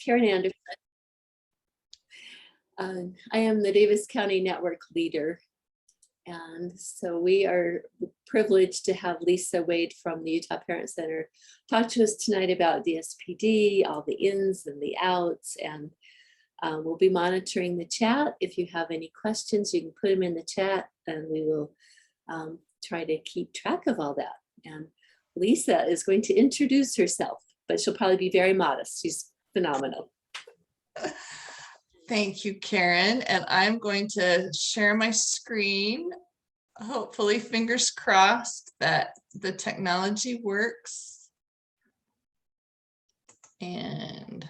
Karen Anderson. I am the Davis County Network leader. And so we are privileged to have Lisa Wade from the Utah Parent Center talk to us tonight about DSPD, all the ins and the outs, and we'll be monitoring the chat. If you have any questions, you can put them in the chat and we will try to keep track of all that. And Lisa is going to introduce herself, but she'll probably be very modest. She's phenomenal. Thank you, Karen. And I'm going to share my screen. Hopefully, fingers crossed that the technology works. And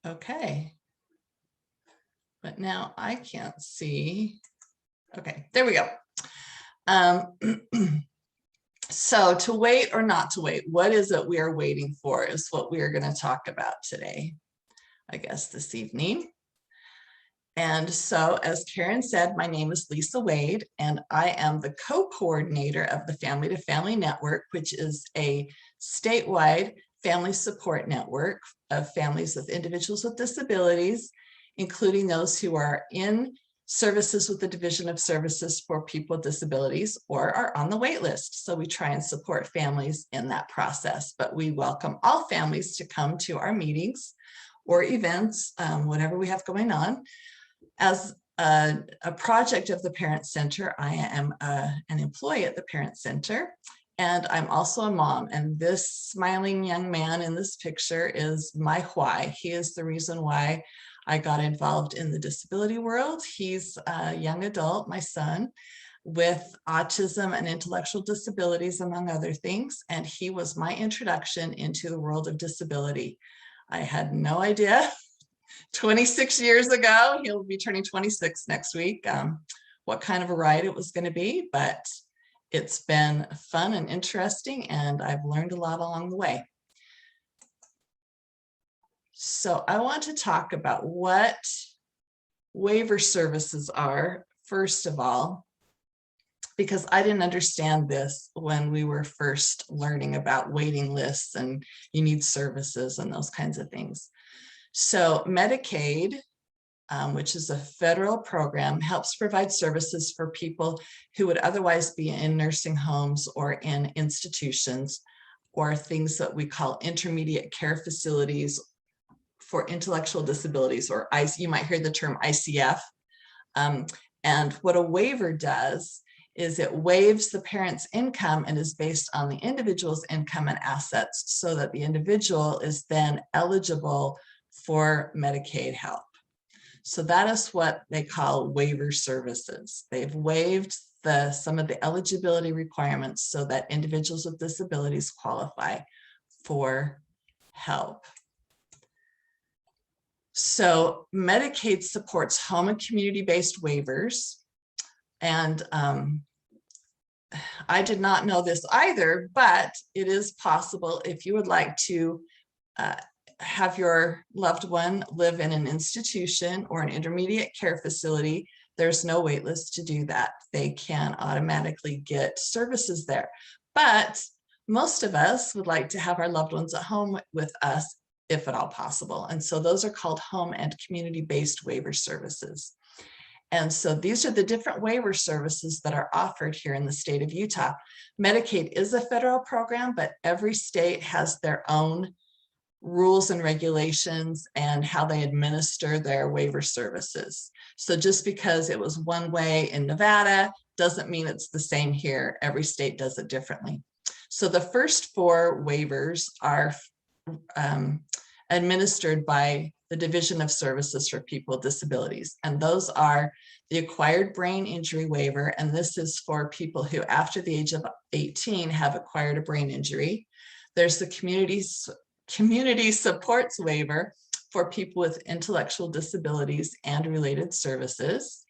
okay. But now I can't see. Okay, there we go. So to wait or not to wait, what is it we are waiting for is what we are going to talk about today, I guess this evening. And so as Karen said, my name is Lisa Wade, and I am the co-coordinator of the Family to Family Network, which is a statewide family support network of families with individuals with disabilities, including those who are in services with the Division of Services for People with Disabilities or are on the wait list. So we try and support families in that process, but we welcome all families to come to our meetings or events, whatever we have going on. As a project of the Parent Center, I am an employee at the Parent Center, and I'm also a mom. And this smiling young man in this picture is my why. He is the reason why I got involved in the disability world. He's a young adult, my son, with autism and intellectual disabilities, among other things. And he was my introduction into the world of disability. I had no idea 26 years ago, he'll be turning 26 next week, what kind of a ride it was going to be, but it's been fun and interesting, and I've learned a lot along the way. So I want to talk about what waiver services are, first of all, because I didn't understand this when we were first learning about waiting lists and you need services and those kinds of things. So Medicaid, which is a federal program, helps provide services for people who would otherwise be in nursing homes or in institutions or things that we call intermediate care facilities for intellectual disabilities, or you might hear the term ICF. And what a waiver does is it waives the parent's income and is based on the individual's income and assets so that the individual is then eligible for Medicaid help. So that is what they call waiver services. They've waived some of the eligibility requirements so that individuals with disabilities qualify for help. So Medicaid supports home and community-based waivers. And I did not know this either, but it is possible if you would like to have your loved one live in an institution or an intermediate care facility, there's no wait list to do that. They can automatically get services there. But most of us would like to have our loved ones at home with us, if at all possible. And so those are called home and community-based waiver services. And so these are the different waiver services that are offered here in the state of Utah. Medicaid is a federal program, but every state has their own rules and regulations and how they administer their waiver services. So just because it was one way in Nevada doesn't mean it's the same here. Every state does it differently. So the first four waivers are administered by the Division of Services for People with Disabilities. And those are the acquired brain injury waiver. And this is for people who after the age of 18 have acquired a brain injury. There's the community supports waiver for people with intellectual disabilities and related services.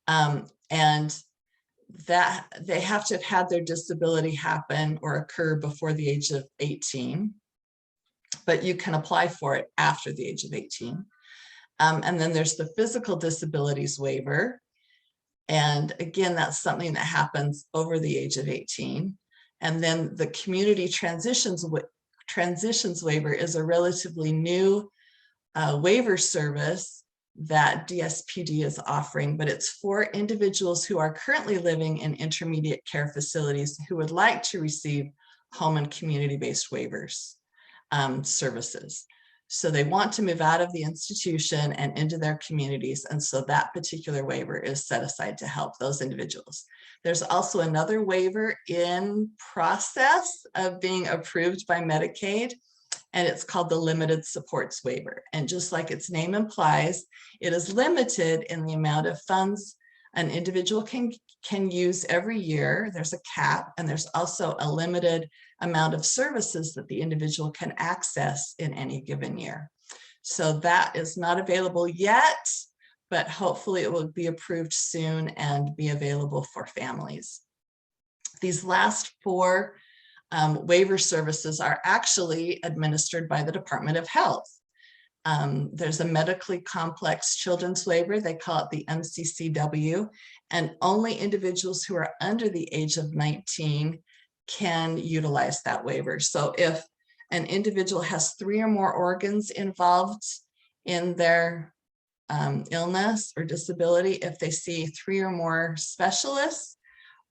And that they have to have had their disability happen or occur before the age of 18, but you can apply for it after the age of 18. And then there's the physical disabilities waiver. And again, that's something that happens over the age of 18. And then the community transitions transitions waiver is a relatively new waiver service that DSPD is offering, but it's for individuals who are currently living in intermediate care facilities who would like to receive home and community-based waivers services. So they want to move out of the institution and into their communities. And so that particular waiver is set aside to help those individuals. There's also another waiver in process of being approved by Medicaid, and it's called the Limited Supports Waiver. And just like its name implies, it is limited in the amount of funds an individual can use every year. There's a cap, and there's also a limited amount of services that the individual can access in any given year. So that is not available yet, but hopefully it will be approved soon and be available for families. These last four waiver services are actually administered by the Department of Health. There's a medically complex children's waiver, they call it the MCCW, and only individuals who are under the age of 19 can utilize that waiver. So if an individual has 3 or more organs involved in their illness or disability, if they see 3 or more specialists,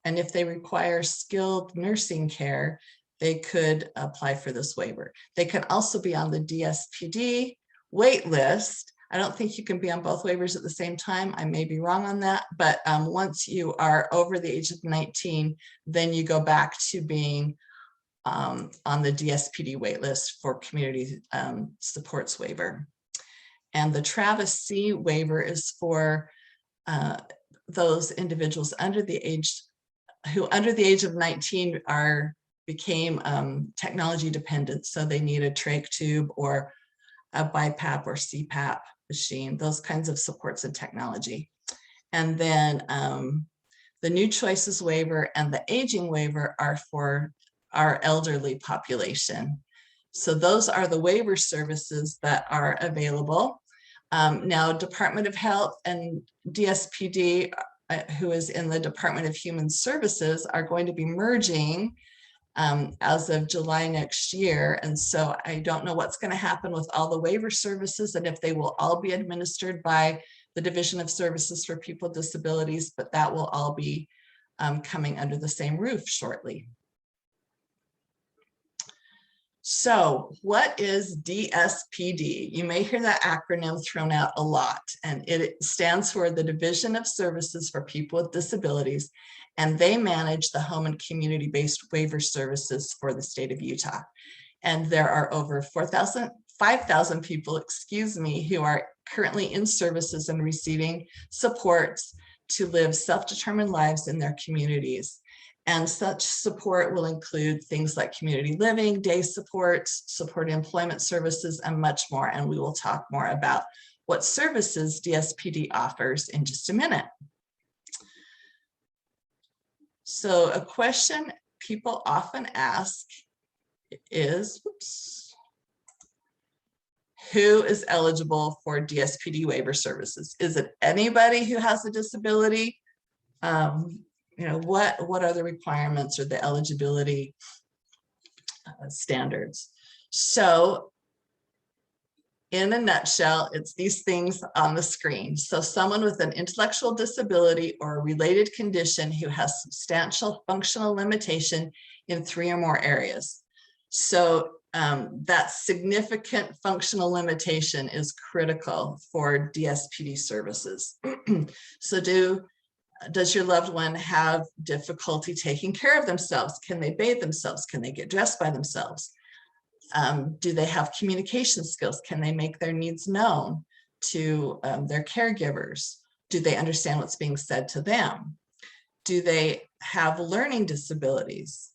and if they require skilled nursing care, they could apply for this waiver. They can also be on the DSPD wait list. I don't think you can be on both waivers at the same time. I may be wrong on that, but once you are over the age of 19, then you go back to being on the DSPD wait list for community supports waiver. And the Travis C waiver is for those individuals under the age of 19 became technology dependent. So they need a trach tube or a BiPAP or CPAP machine, those kinds of supports and technology. And then the New Choices waiver and the aging waiver are for our elderly population. So those are the waiver services that are available. Now, Department of Health and DSPD, who is in the Department of Human Services, are going to be merging as of July next year. And so I don't know what's going to happen with all the waiver services and if they will all be administered by the Division of Services for People with Disabilities, but that will all be coming under the same roof shortly. So what is DSPD? You may hear that acronym thrown out a lot, and it stands for the Division of Services for People with Disabilities, and they manage the home and community-based waiver services for the state of Utah. And there are over 5,000 people, who are currently in services and receiving supports to live self-determined lives in their communities. And such support will include things like community living, day supports, support employment services, and much more. And we will talk more about what services DSPD offers in just a minute. So a question people often ask is, who is eligible for DSPD waiver services? Is it anybody who has a disability? What are the requirements or the eligibility standards? So in a nutshell, it's these things on the screen. So someone with an intellectual disability or a related condition who has substantial functional limitation in 3 or more areas. So that significant functional limitation is critical for DSPD services. So does your loved one have difficulty taking care of themselves? Can they bathe themselves? Can they get dressed by themselves? Do they have communication skills? Can they make their needs known to their caregivers? Do they understand what's being said to them? Do they have learning disabilities?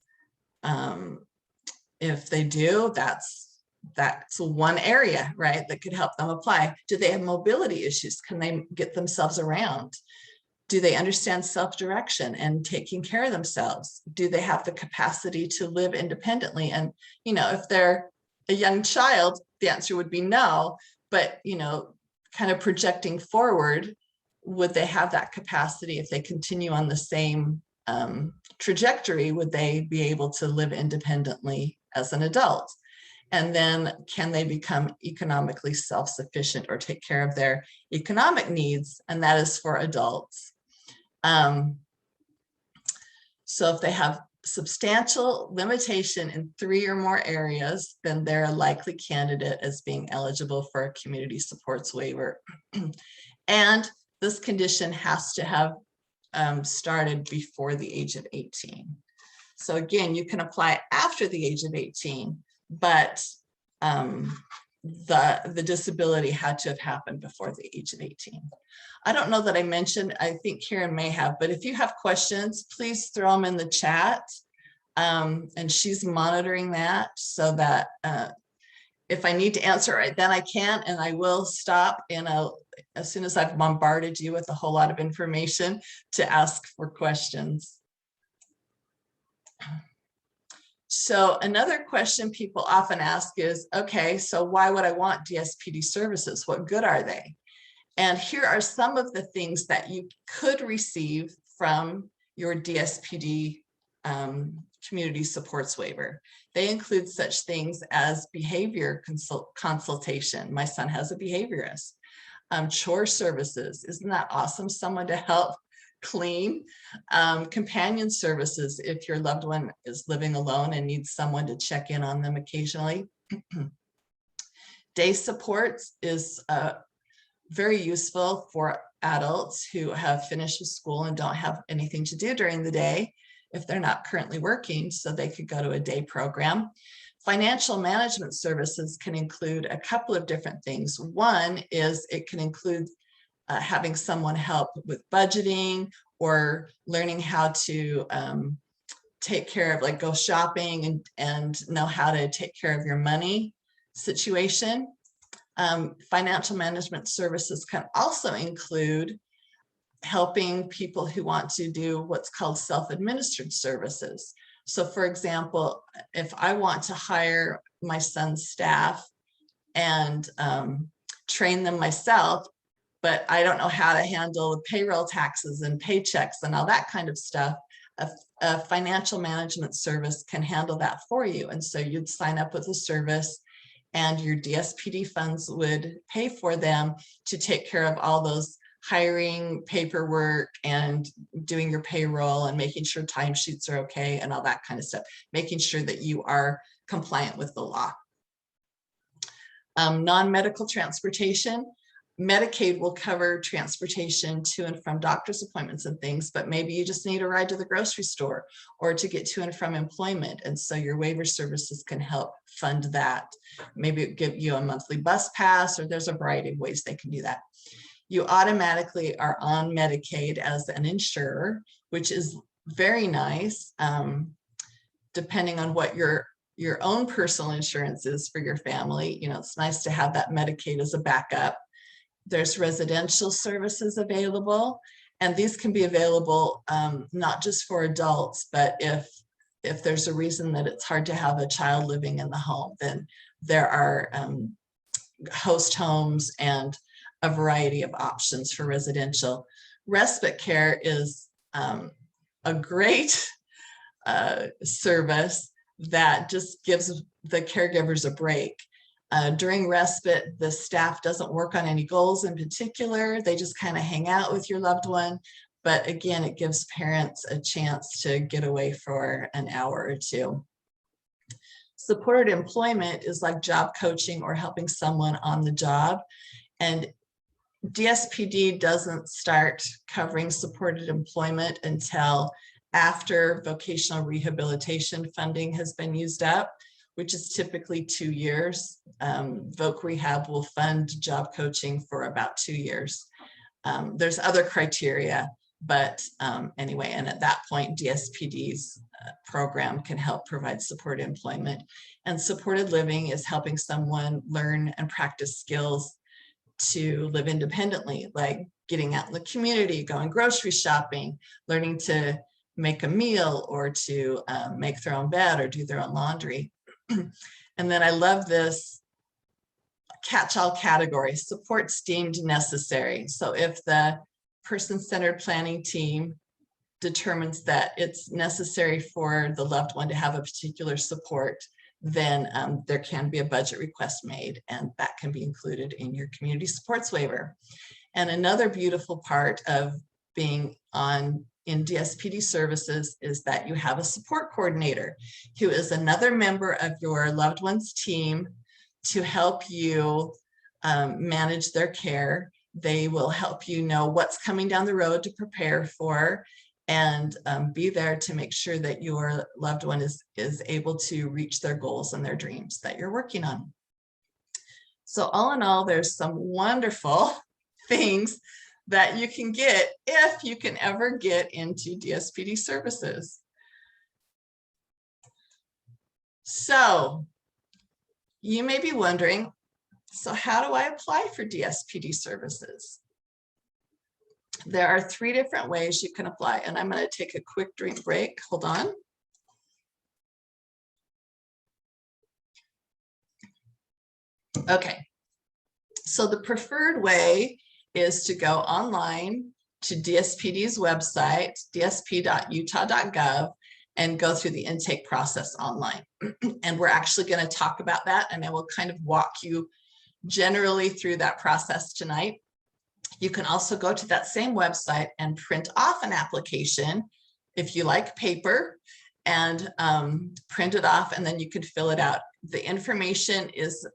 If they do, that's one area, right, that could help them apply. Do they have mobility issues? Can they get themselves around? Do they understand self-direction and taking care of themselves? Do they have the capacity to live independently? And, if they're a young child, the answer would be no, but, kind of projecting forward, would they have that capacity if they continue on the same trajectory? Would they be able to live independently as an adult? And then can they become economically self-sufficient or take care of their economic needs? And that is for adults. So if they have substantial limitation in 3 or more areas, then they're a likely candidate as being eligible for a community supports waiver. And this condition has to have started before the age of 18. So again, you can apply after the age of 18, but the disability had to have happened before the age of 18. I don't know that I mentioned, I think Karen may have, but if you have questions, please throw them in the chat. And she's monitoring that so that if I need to answer it, then I can, and I will stop as soon as I've bombarded you with a whole lot of information to ask for questions. So another question people often ask is, okay, so why would I want DSPD services? What good are they? And here are some of the things that you could receive from your DSPD community supports waiver. They include such things as behavior consultation. My son has a behaviorist. Chore services. Isn't that awesome? Someone to help clean. Companion services if your loved one is living alone and needs someone to check in on them occasionally. Day supports is very useful for adults who have finished with school and don't have anything to do during the day if they're not currently working, so they could go to a day program. Financial management services can include a couple of different things. One is it can include having someone help with budgeting or learning how to take care of, like go shopping and know how to take care of your money situation. Financial management services can also include helping people who want to do what's called self-administered services. So for example, if I want to hire my son's staff and train them myself, but I don't know how to handle the payroll taxes and paychecks and all that kind of stuff, a financial management service can handle that for you. And so you'd sign up with a service and your DSPD funds would pay for them to take care of all those hiring paperwork and doing your payroll and making sure timesheets are okay and all that kind of stuff, making sure that you are compliant with the law. Non-medical transportation. Medicaid will cover transportation to and from doctor's appointments and things, but maybe you just need a ride to the grocery store or to get to and from employment. And so your waiver services can help fund that. Maybe it give you a monthly bus pass, or there's a variety of ways they can do that. You automatically are on Medicaid as an insurer, which is very nice, depending on what your own personal insurance is for your family. You know, it's nice to have that Medicaid as a backup. There's residential services available, and these can be available not just for adults, but if there's a reason that it's hard to have a child living in the home, then there are host homes and a variety of options for residential. Respite care is a great service that just gives the caregivers a break. During respite, the staff doesn't work on any goals in particular. They just kind of hang out with your loved one. But again, it gives parents a chance to get away for an hour or two. Supported employment is like job coaching or helping someone on the job. And DSPD doesn't start covering supported employment until after vocational rehabilitation funding has been used up, which is typically 2 years. Voc Rehab will fund job coaching for about 2 years. There's other criteria, but anyway, and at that point, DSPD's program can help provide supported employment. And supported living is helping someone learn and practice skills to live independently, like getting out in the community, going grocery shopping, learning to make a meal or to make their own bed or do their own laundry. And then I love this catch-all category, supports deemed necessary. So if the person-centered planning team determines that it's necessary for the loved one to have a particular support, then there can be a budget request made, and that can be included in your community supports waiver. And another beautiful part of being in DSPD services is that you have a support coordinator who is another member of your loved one's team to help you manage their care. They will help you know what's coming down the road to prepare for, and be there to make sure that your loved one is able to reach their goals and their dreams that you're working on. So all in all, there's some wonderful things that you can get if you can ever get into DSPD services. So you may be wondering, so how do I apply for DSPD services? There are 3 different ways you can apply, and I'm going to take a quick drink break. Hold on. Okay, so the preferred way is to go online to DSPD's website, dsp.utah.gov, and go through the intake process online. And we're actually going to talk about that, and I will kind of walk you generally through that process tonight. You can also go to that same website and print off an application if you like paper, and print it off, and then you can fill it out. The information is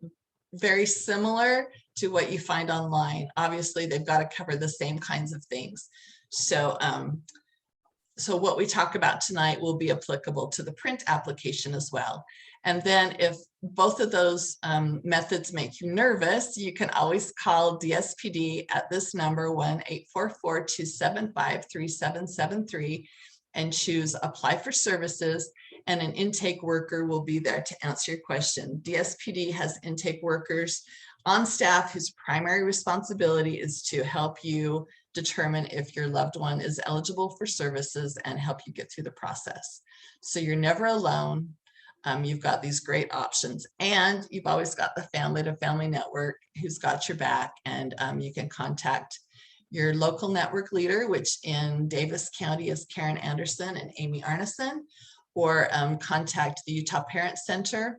very similar to what you find online. Obviously, they've got to cover the same kinds of things. So, so what we talk about tonight will be applicable to the print application as well. And then if both of those methods make you nervous, you can always call DSPD at this number, 1-844-275-3773, and choose apply for services, and an intake worker will be there to answer your question. DSPD has intake workers on staff whose primary responsibility is to help you determine if your loved one is eligible for services and help you get through the process. So you're never alone. You've got these great options, and you've always got the family to family network who's got your back, and you can contact your local network leader, which in Davis County is Karen Anderson and Amy Arneson, or contact the Utah Parent Center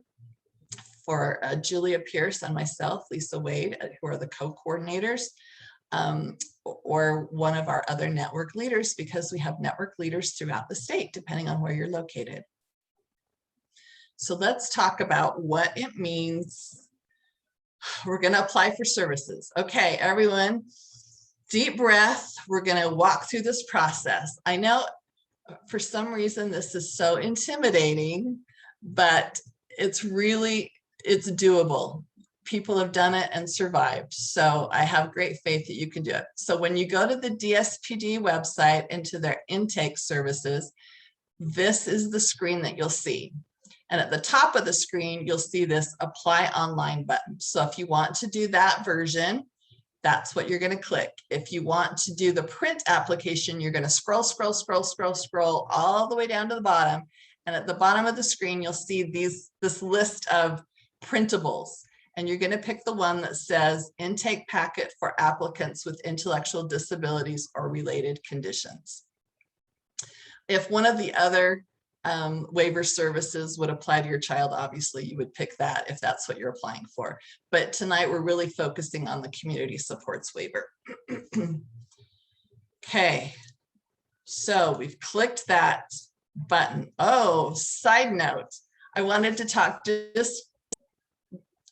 for Julia Pierce and myself, Lisa Wade, who are the co-coordinators, or one of our other network leaders, because we have network leaders throughout the state, depending on where you're located. So let's talk about what it means. We're going to apply for services. Okay, everyone, deep breath. We're going to walk through this process. I know for some reason this is so intimidating, but it's doable. People have done it and survived. So I have great faith that you can do it. So when you go to the DSPD website into their intake services, this is the screen that you'll see. And at the top of the screen, you'll see this apply online button. So if you want to do that version, that's what you're going to click. If you want to do the print application, you're going to scroll all the way down to the bottom. And at the bottom of the screen, you'll see this list of printables. And you're going to pick the one that says intake packet for applicants with intellectual disabilities or related conditions. If one of the other waiver services would apply to your child, obviously you would pick that if that's what you're applying for. But tonight we're really focusing on the community supports waiver. Okay, so we've clicked that button. Oh, side note, I wanted to just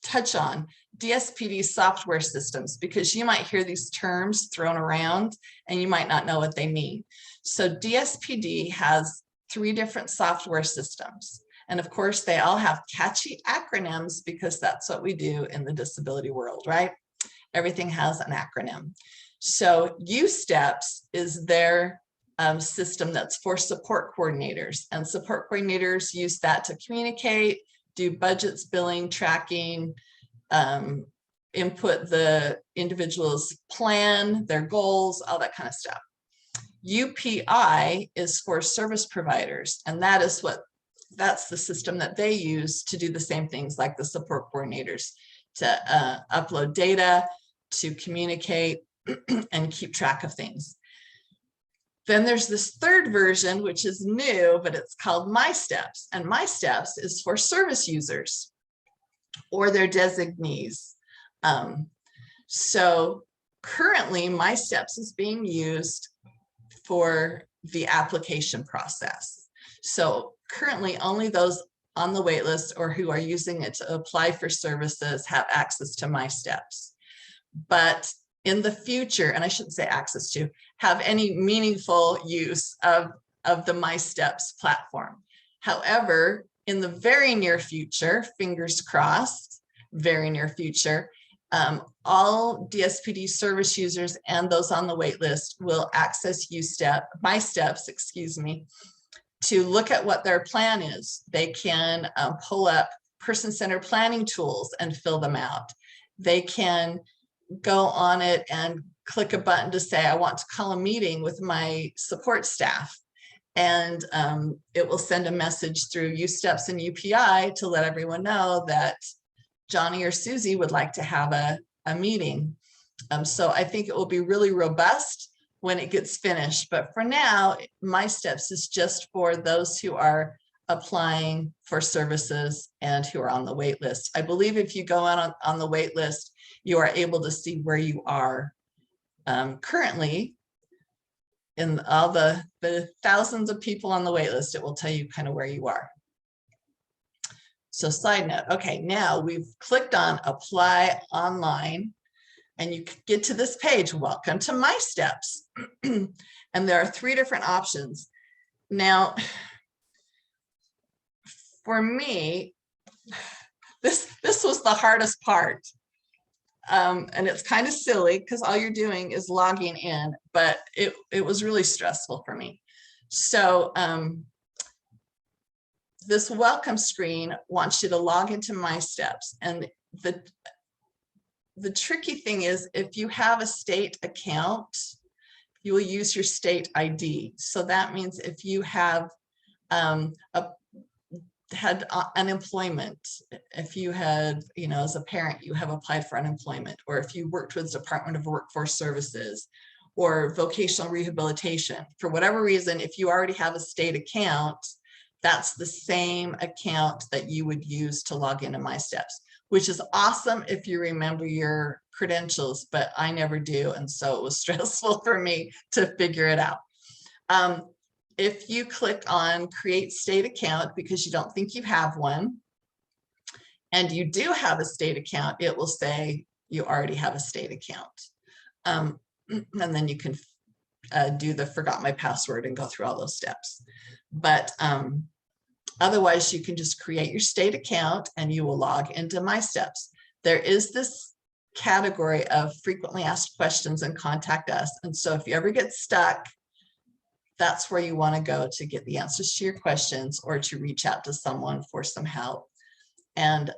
touch on DSPD software systems, because you might hear these terms thrown around and you might not know what they mean. So DSPD has 3 different software systems. And of course, they all have catchy acronyms because that's what we do in the disability world, right? Everything has an acronym. So U-Steps is their system that's for support coordinators, and support coordinators use that to communicate, do budgets, billing, tracking, input the individual's plan, their goals, all that kind of stuff. UPI is for service providers, and that's the system that they use to do the same things like the support coordinators, to upload data, to communicate and keep track of things. Then there's this third version, which is new, but it's called My Steps. And My Steps is for service users or their designees. So currently, My Steps is being used for the application process. So currently, only those on the wait list or who are using it to apply for services have access to My Steps. But in the future, and I shouldn't say access to, have any meaningful use of the My Steps platform. However, in the very near future, fingers crossed, very near future, all DSPD service users and those on the wait list will access My Steps, excuse me, to look at what their plan is. They can pull up person-centered planning tools and fill them out. They can go on it and click a button to say, I want to call a meeting with my support staff. And it will send a message through USteps and UPI to let everyone know that Johnny or Susie would like to have a meeting. So I think it will be really robust when it gets finished. But for now, My Steps is just for those who are applying for services and who are on the wait list. I believe if you go on the wait list, you are able to see where you are currently in all the thousands of people on the wait list. It will tell you kind of where you are. So side note, okay, now we've clicked on apply online and you get to this page, welcome to My Steps. And there are 3 different options. Now, for me, this was the hardest part. And it's kind of silly because all you're doing is logging in, but it was really stressful for me. So this welcome screen wants you to log into My Steps. And the tricky thing is if you have a state account, you will use your state ID. So that means if you have had unemployment, if you had, as a parent, you have applied for unemployment, or if you worked with the Department of Workforce Services or vocational rehabilitation, for whatever reason, if you already have a state account, that's the same account that you would use to log into My Steps, which is awesome if you remember your credentials, but I never do. And so it was stressful for me to figure it out. If you click on create state account because you don't think you have one, and you do have a state account, it will say you already have a state account. And then you can do the forgot my password and go through all those steps. But otherwise, you can just create your state account and you will log into My Steps. There is this category of frequently asked questions and contact us. And so if you ever get stuck, that's where you want to go to get the answers to your questions or to reach out to someone for some help. And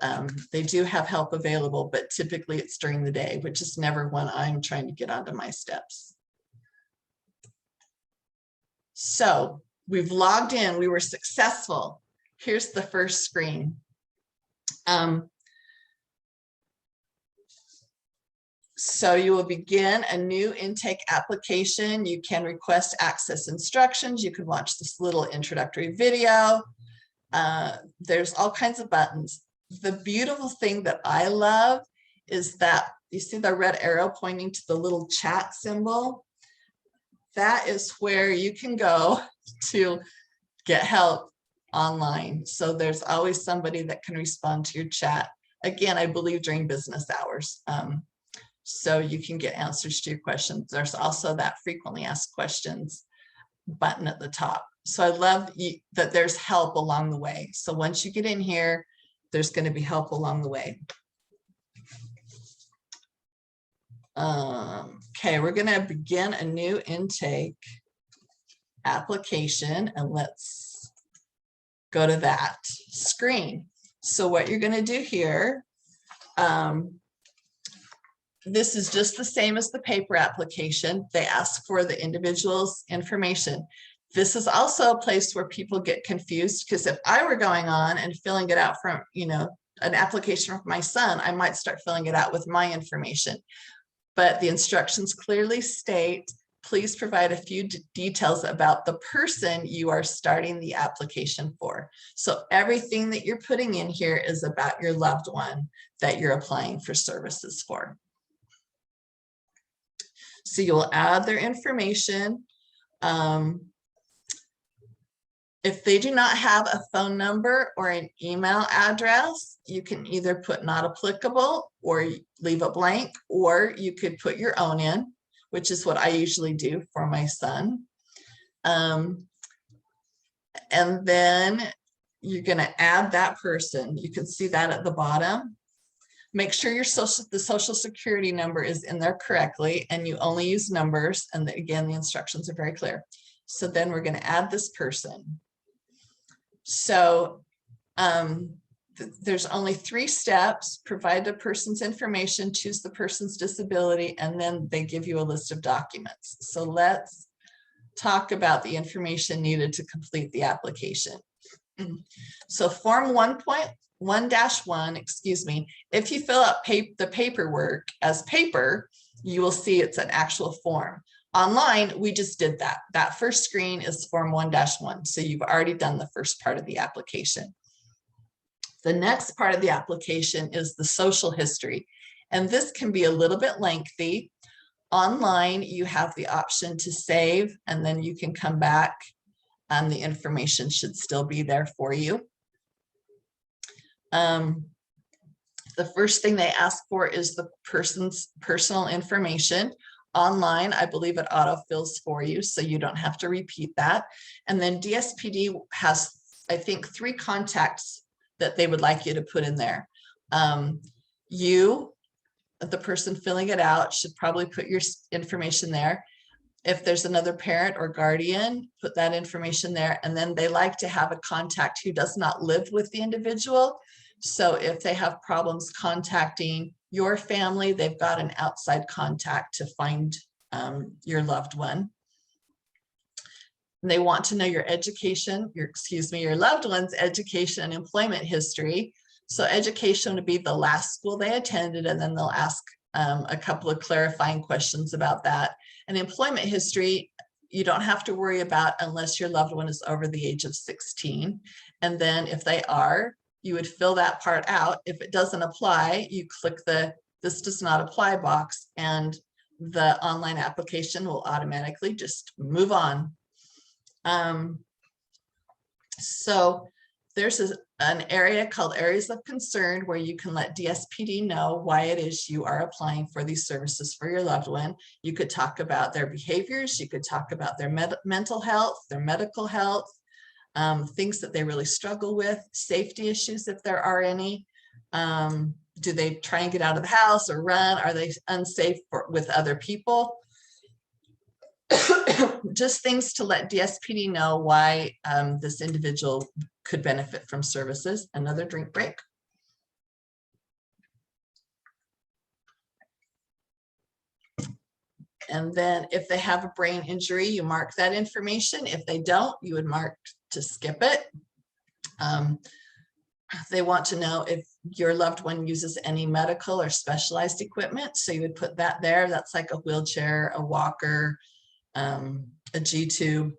they do have help available, but typically it's during the day, which is never when I'm trying to get onto My Steps. So we've logged in, we were successful. Here's the first screen. So you will begin a new intake application. You can request access instructions. You can watch this little introductory video. There's all kinds of buttons. The beautiful thing that I love is that you see the red arrow pointing to the little chat symbol. That is where you can go to get help online. So there's always somebody that can respond to your chat. Again, I believe during business hours. So you can get answers to your questions. There's also that frequently asked questions button at the top. So I love that there's help along the way. So once you get in here, there's going to be help along the way. Okay, we're going to begin a new intake application, and let's go to that screen. So what you're going to do here, this is just the same as the paper application. They ask for the individual's information. This is also a place where people get confused, because if I were going on and filling it out from, an application for my son, I might start filling it out with my information. But the instructions clearly state please provide a few details about the person you are starting the application for. So everything that you're putting in here is about your loved one that you're applying for services for. So you'll add their information. If they do not have a phone number or an email address, you can either put not applicable or leave it blank, or you could put your own in, which is what I usually do for my son. And then you're going to add that person. You can see that at the bottom. Make sure the social security number is in there correctly, and you only use numbers. And again, the instructions are very clear. So then we're going to add this person. So there's only 3 steps: provide the person's information, choose the person's disability, and then they give you a list of documents. So let's talk about the information needed to complete the application. So form 1.1-1, excuse me, if you fill out the paperwork as paper, you will see it's an actual form. Online, we just did that. That first screen is form 1-1. So you've already done the first part of the application. The next part of the application is the social history. And this can be a little bit lengthy. Online, you have the option to save, and then you can come back and the information should still be there for you. The first thing they ask for is the person's personal information. Online, I believe it autofills for you, so you don't have to repeat that. And then DSPD has, I think, 3 contacts that they would like you to put in there. You, the person filling it out, should probably put your information there. If there's another parent or guardian, put that information there. And then they like to have a contact who does not live with the individual. So if they have problems contacting your family, they've got an outside contact to find your loved one. And they want to know your education, your loved one's education and employment history. So education would be the last school they attended, and then they'll ask a couple of clarifying questions about that. And employment history, you don't have to worry about unless your loved one is over the age of 16. And then if they are, you would fill that part out. If it doesn't apply, you click the "this does not apply" box, and the online application will automatically just move on. So there's an area called Areas of Concern where you can let DSPD know why it is you are applying for these services for your loved one. You could talk about their behaviors, you could talk about their mental health, their medical health, things that they really struggle with, safety issues if there are any. Do they try and get out of the house or run? Are they unsafe with other people? Just things to let DSPD know why this individual could benefit from services. Another drink break. And then if they have a brain injury, you mark that information. If they don't, you would mark to skip it. They want to know if your loved one uses any medical or specialized equipment. So you would put that there. That's like a wheelchair, a walker, a G-tube,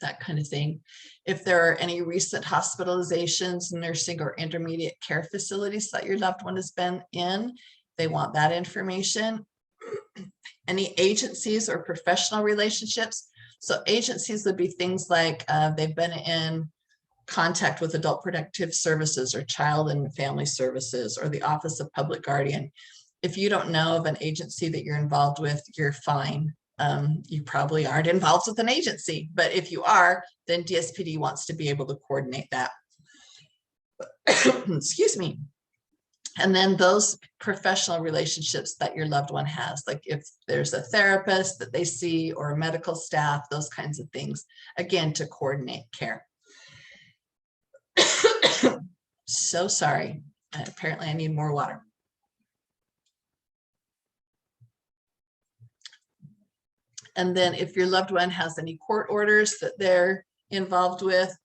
that kind of thing. If there are any recent hospitalizations, nursing, or intermediate care facilities that your loved one has been in, they want that information. Any agencies or professional relationships. So agencies would be things like they've been in contact with Adult Protective Services or Child and Family Services or the Office of Public Guardian. If you don't know of an agency that you're involved with, you're fine. You probably aren't involved with an agency, but if you are, then DSPD wants to be able to coordinate that. Excuse me. And then those professional relationships that your loved one has, like if there's a therapist that they see or medical staff, those kinds of things, again, to coordinate care. So sorry. Apparently I need more water. And then if your loved one has any court orders that they're involved with,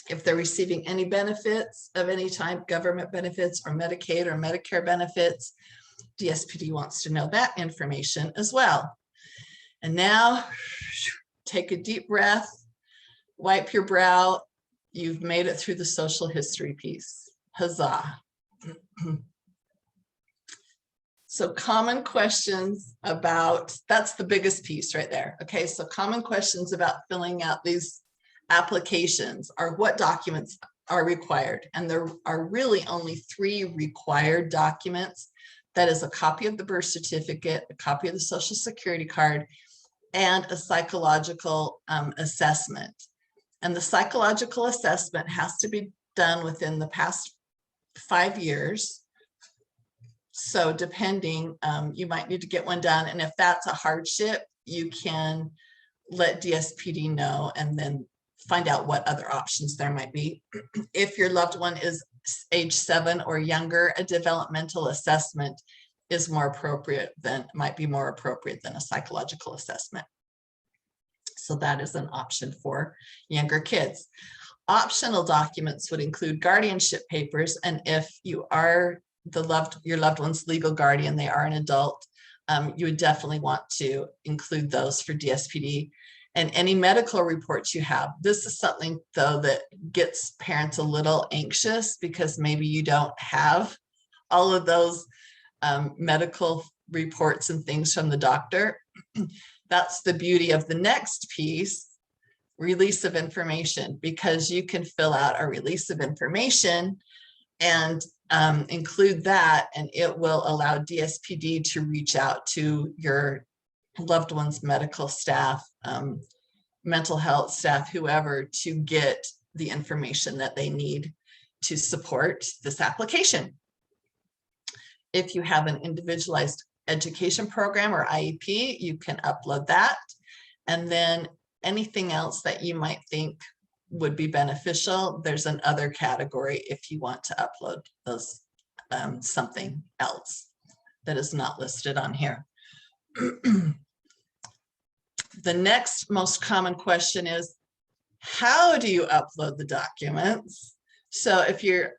if they're receiving any benefits of any type, government benefits or Medicaid or Medicare benefits, DSPD wants to know that information as well. And now take a deep breath, wipe your brow. You've made it through the social history piece. Huzzah. So common questions about, that's the biggest piece right there. Okay, so common questions about filling out these applications are what documents are required. And there are really only 3 required documents. That is a copy of the birth certificate, a copy of the social security card, and a psychological assessment. And the psychological assessment has to be done within the past 5 years. So depending, you might need to get one done. And if that's a hardship, you can let DSPD know and then find out what other options there might be. If your loved one is age 7 or younger, a developmental assessment is more appropriate than, might be more appropriate than a psychological assessment. So that is an option for younger kids. Optional documents would include guardianship papers. And if you are your loved one's legal guardian, they are an adult, you would definitely want to include those for DSPD. And any medical reports you have. This is something though that gets parents a little anxious because maybe you don't have all of those medical reports and things from the doctor. That's the beauty of the next piece, release of information, because you can fill out a release of information and include that, and it will allow DSPD to reach out to your loved one's medical staff, mental health staff, whoever, to get the information that they need to support this application. If you have an individualized education program or IEP, you can upload that. And then anything else that you might think would be beneficial, there's an other category if you want to upload those something else that is not listed on here. The next most common question is, how do you upload the documents? So if you're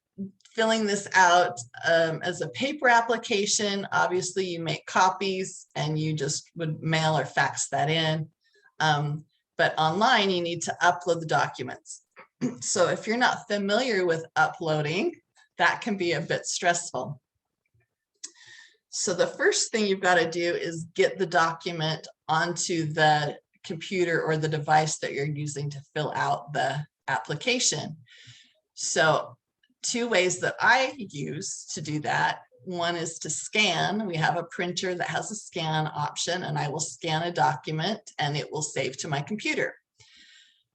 filling this out as a paper application, obviously you make copies and you just would mail or fax that in. But online, you need to upload the documents. So if you're not familiar with uploading, that can be a bit stressful. So the first thing you've got to do is get the document onto the computer or the device that you're using to fill out the application. So 2 ways that I use to do that. One is to scan. We have a printer that has a scan option, and I will scan a document and it will save to my computer.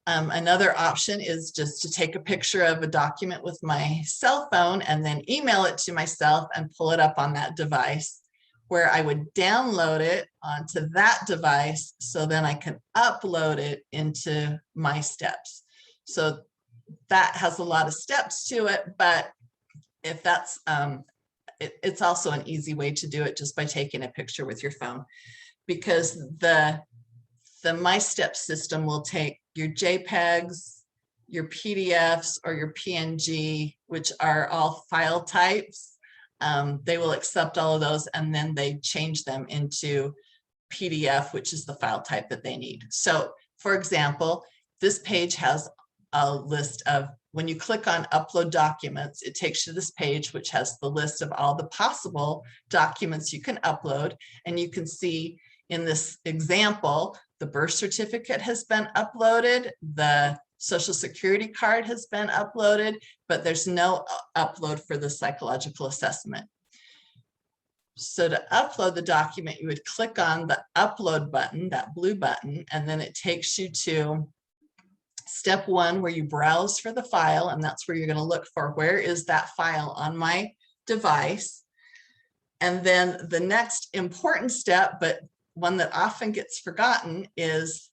Another option is just to take a picture of a document with my cell phone and then email it to myself and pull it up on that device, where I would download it onto that device so then I can upload it into My Steps. So that has a lot of steps to it, but if that's, it's also an easy way to do it just by taking a picture with your phone, because the My Steps system will take your JPEGs, your PDFs, or your PNG, which are all file types. They will accept all of those, and then they change them into PDF, which is the file type that they need. So for example, this page has a list of, when you click on upload documents, it takes you to this page, which has the list of all the possible documents you can upload. And you can see in this example, the birth certificate has been uploaded, the social security card has been uploaded, but there's no upload for the psychological assessment. So to upload the document, you would click on the upload button, that blue button, and then it takes you to step 1, where you browse for the file, and that's where you're going to look for, where is that file on my device. And then the next important step, but one that often gets forgotten, is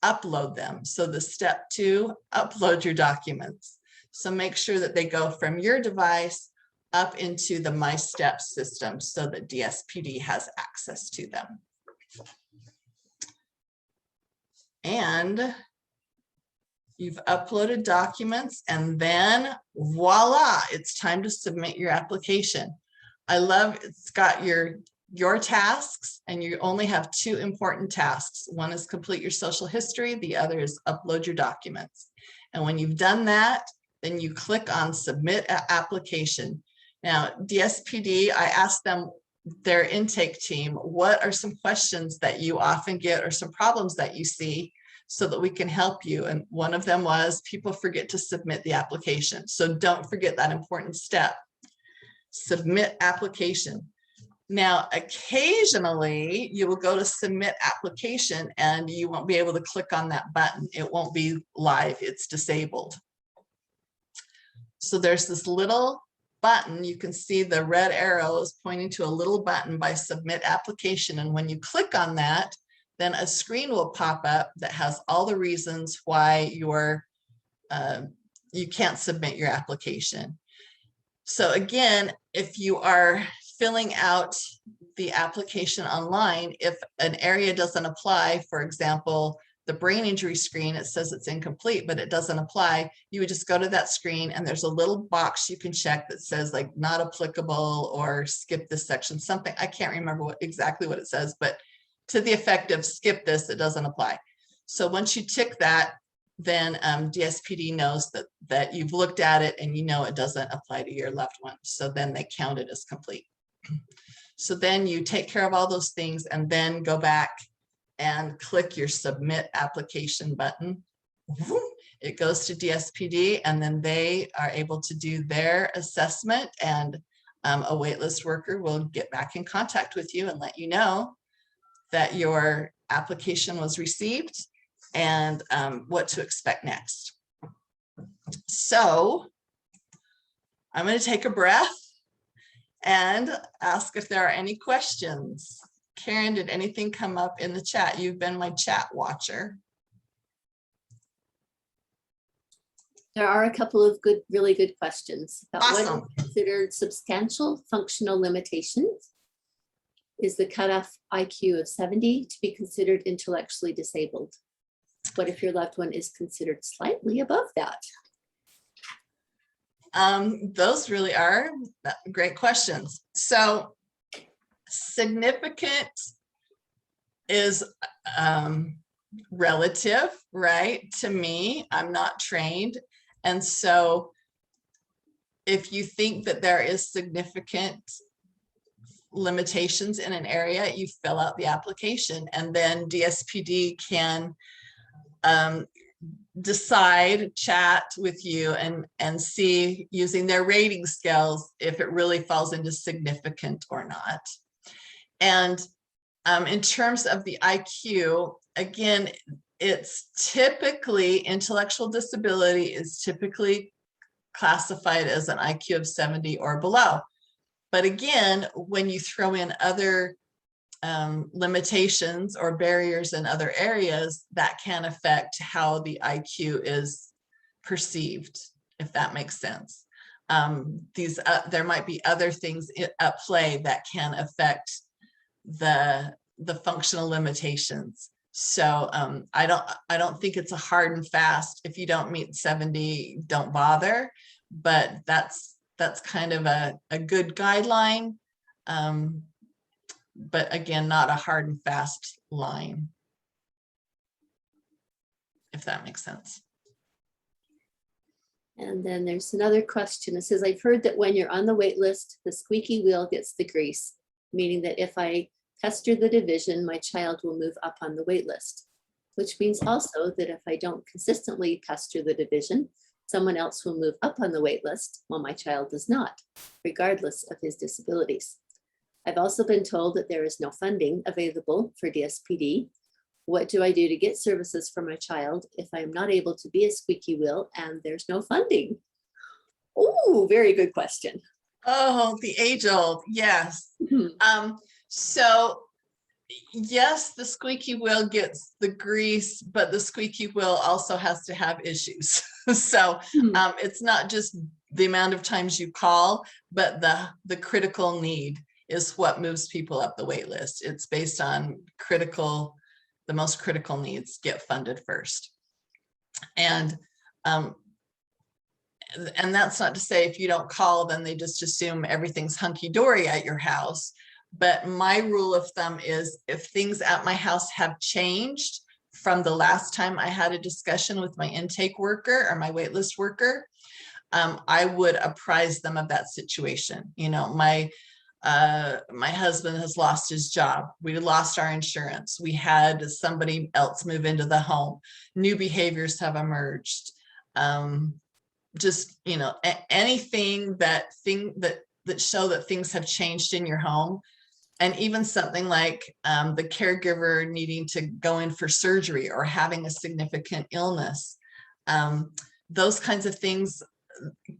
upload them. So the step 2, upload your documents. So make sure that they go from your device up into the My Steps system so that DSPD has access to them. And you've uploaded documents, and then voila, it's time to submit your application. I love, it's got your your tasks, and you only have 2 important tasks. One is complete your social history, the other is upload your documents. And when you've done that, then you click on submit application. Now, DSPD, I asked them, their intake team, what are some questions that you often get or some problems that you see so that we can help you? And one of them was people forget to submit the application. So don't forget that important step. Submit application. Now, occasionally you will go to submit application and you won't be able to click on that button. It won't be live, it's disabled. So there's this little button. You can see the red arrow is pointing to a little button by submit application. And when you click on that, then a screen will pop up that has all the reasons why you can't submit your application. So again, if you are filling out the application online, if an area doesn't apply, for example, the brain injury screen, it says it's incomplete, but it doesn't apply, you would just go to that screen and there's a little box you can check that says like not applicable or skip this section, something. I can't remember exactly what it says, but to the effect of skip this, it doesn't apply. So once you tick that, then DSPD knows that you've looked at it and you know it doesn't apply to your loved one. So then they count it as complete. So then you take care of all those things and then go back and click your submit application button. It goes to DSPD and then they are able to do their assessment, and a waitlist worker will get back in contact with you and let you know that your application was received and what to expect next. So I'm going to take a breath and ask if there are any questions. Karen, did anything come up in the chat? You've been my chat watcher. There are a couple of really good questions about Awesome. what is considered substantial functional limitations. Is the cutoff IQ of 70 to be considered intellectually disabled? What if your loved one is considered slightly above that? Those really are great questions. So significant is relative, right? To me, I'm not trained. And so if you think that there is significant limitations in an area, you fill out the application, and then DSPD can decide, chat with you and see using their rating scales if it really falls into significant or not. And in terms of the IQ, again, it's typically intellectual disability is typically classified as an IQ of 70 or below. But again, when you throw in other limitations or barriers in other areas, that can affect how the IQ is perceived, if that makes sense. There might be other things at play that can affect the functional limitations. So I don't think it's a hard and fast, if you don't meet 70, don't bother, but that's kind of a good guideline. But again, not a hard and fast line, if that makes sense. And then there's another question. It says, I've heard that when you're on the wait list, the squeaky wheel gets the grease, meaning that if I pester the division, my child will move up on the wait list, which means also that if I don't consistently pester the division, someone else will move up on the wait list while my child does not, regardless of his disabilities. I've also been told that there is no funding available for DSPD. What do I do to get services for my child if I'm not able to be a squeaky wheel and there's no funding? Oh, very good question. Oh, the age old, yes. So yes, the squeaky wheel gets the grease, but the squeaky wheel also has to have issues. So it's not just the amount of times you call, but the critical need is what moves people up the wait list. It's based on the most critical needs get funded first. And that's not to say if you don't call, then they just assume everything's hunky-dory at your house. But my rule of thumb is if things at my house have changed from the last time I had a discussion with my intake worker or my waitlist worker, I would apprise them of that situation. You know, my husband has lost his job. We lost our insurance. We had somebody else move into the home. New behaviors have emerged. Just, you know, anything that show that things have changed in your home. And even something like the caregiver needing to go in for surgery or having a significant illness. Those kinds of things,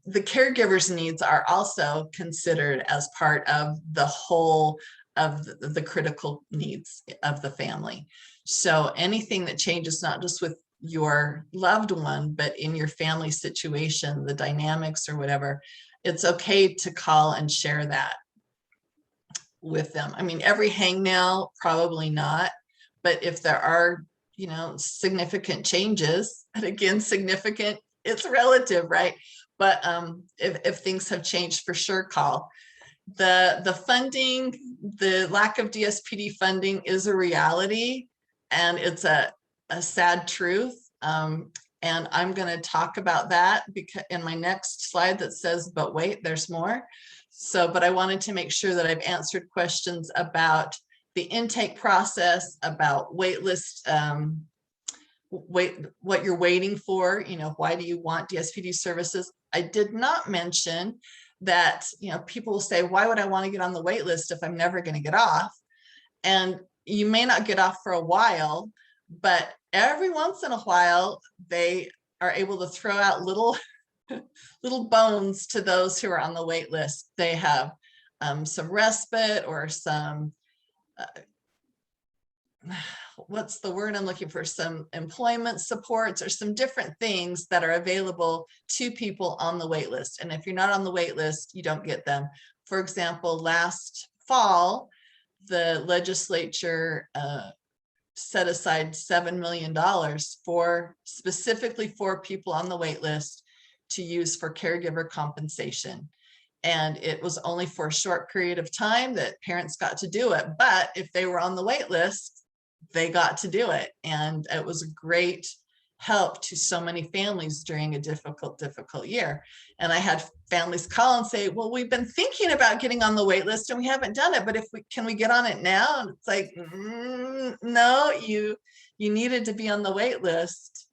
the caregiver's needs are also considered as part of the whole of the critical needs of the family. So anything that changes, not just with your loved one, but in your family situation, the dynamics or whatever, it's okay to call and share that with them. I mean, every hangnail, probably not, but if there are, you know, significant changes, and again, significant, it's relative, right? But if things have changed, for sure, call. The funding, the lack of DSPD funding is a reality, and it's a sad truth. And I'm going to talk about that because in my next slide that says, but wait, there's more. So, but I wanted to make sure that I've answered questions about the intake process, about waitlist, what you're waiting for, you know, why do you want DSPD services? I did not mention that, you know, people will say, why would I want to get on the wait list if I'm never going to get off? And you may not get off for a while, but every once in a while, they are able to throw out little bones to those who are on the wait list. They have some respite or some, what's the word I'm looking for? Some employment supports or some different things that are available to people on the wait list. And if you're not on the wait list, you don't get them. For example, last fall, the legislature set aside $7 million specifically for people on the wait list to use for caregiver compensation. And it was only for a short period of time that parents got to do it. But if they were on the wait list, they got to do it. And it was a great help to so many families during a difficult year. And I had families call and say, well, we've been thinking about getting on the wait list and we haven't done it, but can we get on it now? And it's like, no, you needed to be on the wait list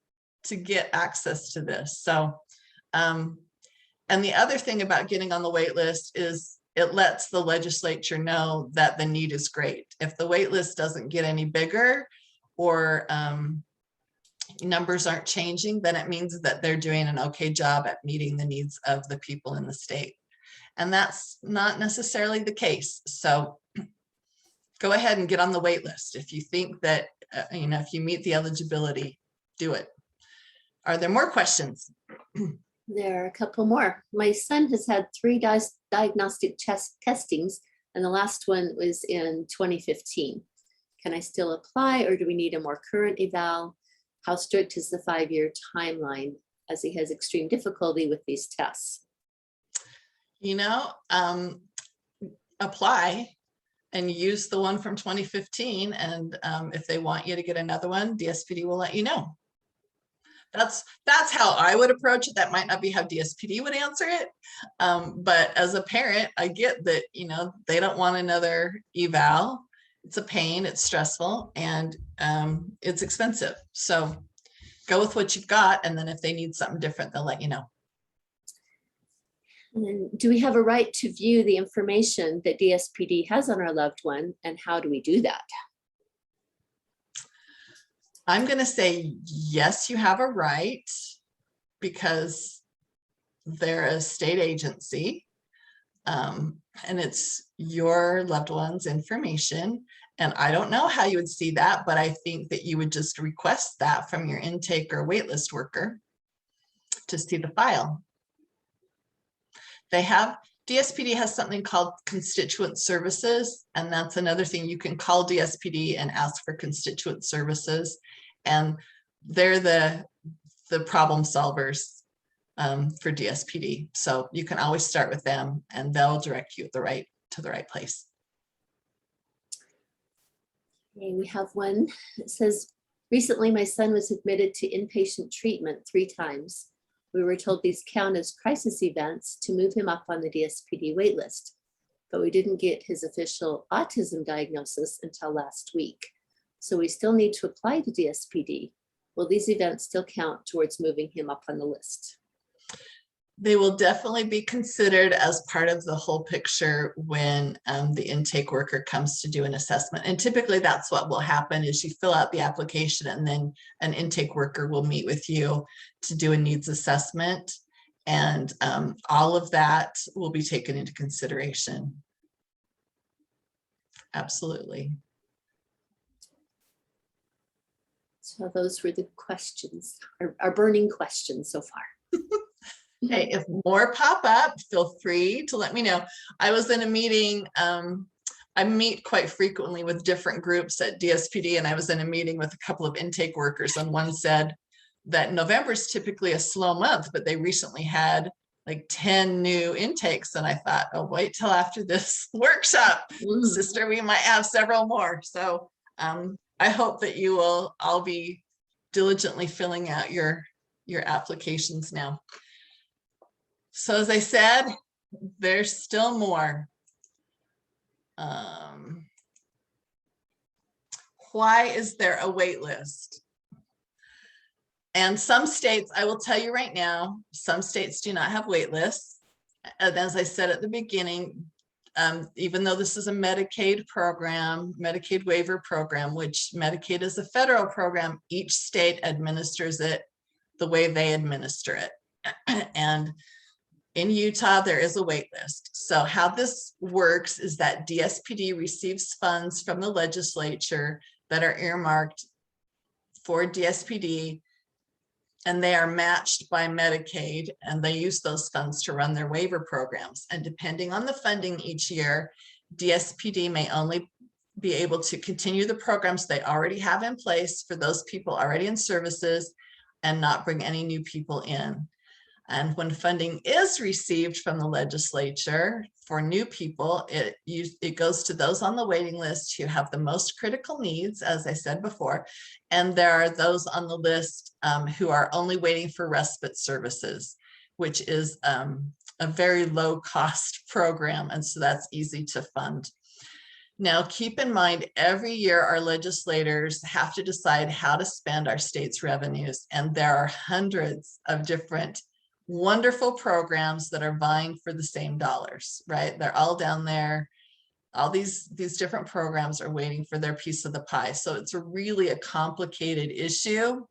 to get access to this. So, and the other thing about getting on the wait list is it lets the legislature know that the need is great. If the wait list doesn't get any bigger or numbers aren't changing, then it means that they're doing an okay job at meeting the needs of the people in the state. And that's not necessarily the case. So go ahead and get on the wait list. If you think that, you know, if you meet the eligibility, do it. Are there more questions? There are a couple more. My son has had 3 diagnostic testings, and the last one was in 2015. Can I still apply, or do we need a more current eval? How strict is the 5-year timeline, as he has extreme difficulty with these tests? You know, apply and use the one from 2015. And if they want you to get another one, DSPD will let you know. That's how I would approach it. That might not be how DSPD would answer it. But as a parent, I get that, you know, they don't want another eval. It's a pain, it's stressful, and it's expensive. So go with what you've got. And then if they need something different, they'll let you know. And then, do we have a right to view the information that DSPD has on our loved one, and how do we do that? I'm going to say, yes, you have a right, because they're a state agency and it's your loved one's information. And I don't know how you would see that, but I think that you would just request that from your intake or waitlist worker to see the file. DSPD has something called constituent services, and that's another thing. You can call DSPD and ask for constituent services, and they're the problem solvers for DSPD. So you can always start with them, and they'll direct you to the right place. Okay, we have one that says, recently my son was admitted to inpatient treatment 3 times. We were told these count as crisis events to move him up on the DSPD waitlist, but we didn't get his official autism diagnosis until last week. So we still need to apply to DSPD. Will these events still count towards moving him up on the list? They will definitely be considered as part of the whole picture when the intake worker comes to do an assessment. And typically that's what will happen is you fill out the application and then an intake worker will meet with you to do a needs assessment. And all of that will be taken into consideration. Absolutely. So those were the questions, our burning questions so far. Hey, if more pop up, feel free to let me know. I was in a meeting. I meet quite frequently with different groups at DSPD, and I was in a meeting with a couple of intake workers, and one said that November is typically a slow month, but they recently had like 10 new intakes. And I thought, oh, wait till after this workshop, sister, we might have several more. So I hope that you will all be diligently filling out your applications now. So as I said, there's still more. Why is there a wait list? And some states, I will tell you right now, some states do not have wait lists. And as I said at the beginning, even though this is a Medicaid program, Medicaid waiver program, which Medicaid is a federal program, each state administers it the way they administer it. And in Utah, there is a wait list. So how this works is that DSPD receives funds from the legislature that are earmarked for DSPD, and they are matched by Medicaid, and they use those funds to run their waiver programs. And depending on the funding each year, DSPD may only be able to continue the programs they already have in place for those people already in services and not bring any new people in. And when funding is received from the legislature for new people, it goes to those on the waiting list who have the most critical needs, as I said before. And there are those on the list who are only waiting for respite services, which is a very low cost program. And so that's easy to fund. Now, keep in mind, every year our legislators have to decide how to spend our state's revenues. And there are hundreds of different wonderful programs that are vying for the same dollars, right? They're all down there. All these different programs are waiting for their piece of the pie. So it's really a complicated issue.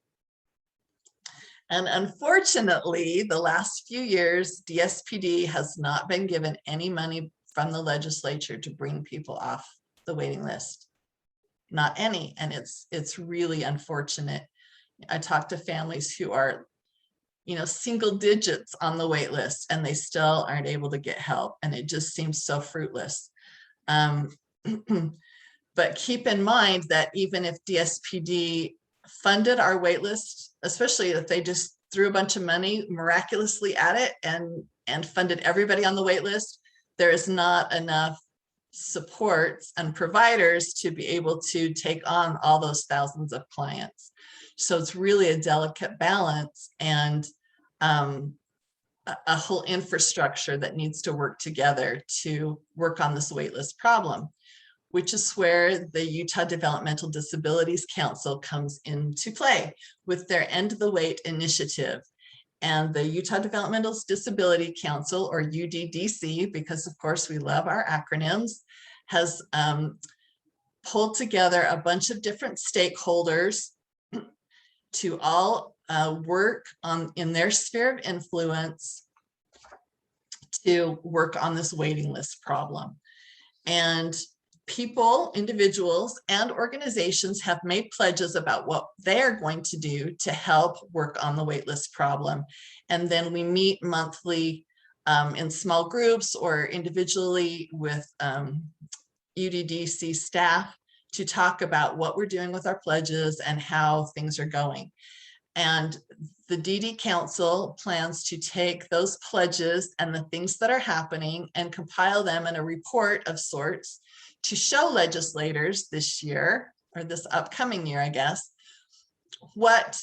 And unfortunately, the last few years, DSPD has not been given any money from the legislature to bring people off the waiting list. Not any, and it's really unfortunate. I talk to families who are single digits on the wait list, and they still aren't able to get help. And it just seems so fruitless. But keep in mind that even if DSPD funded our wait list, especially if they just threw a bunch of money miraculously at it and funded everybody on the wait list, there is not enough supports and providers to be able to take on all those thousands of clients. So it's really a delicate balance and a whole infrastructure that needs to work together to work on this waitlist problem, which is where the Utah Developmental Disabilities Council comes into play with their End the Wait initiative. And the Utah Developmental Disability Council, or UDDC, because of course we love our acronyms, has pulled together a bunch of different stakeholders to all work in their sphere of influence to work on this waiting list problem. And people, individuals, and organizations have made pledges about what they're going to do to help work on the waitlist problem. And then we meet monthly in small groups or individually with UDDC staff to talk about what we're doing with our pledges and how things are going. And the DD Council plans to take those pledges and the things that are happening and compile them in a report of sorts to show legislators this year, or this upcoming year, I guess, what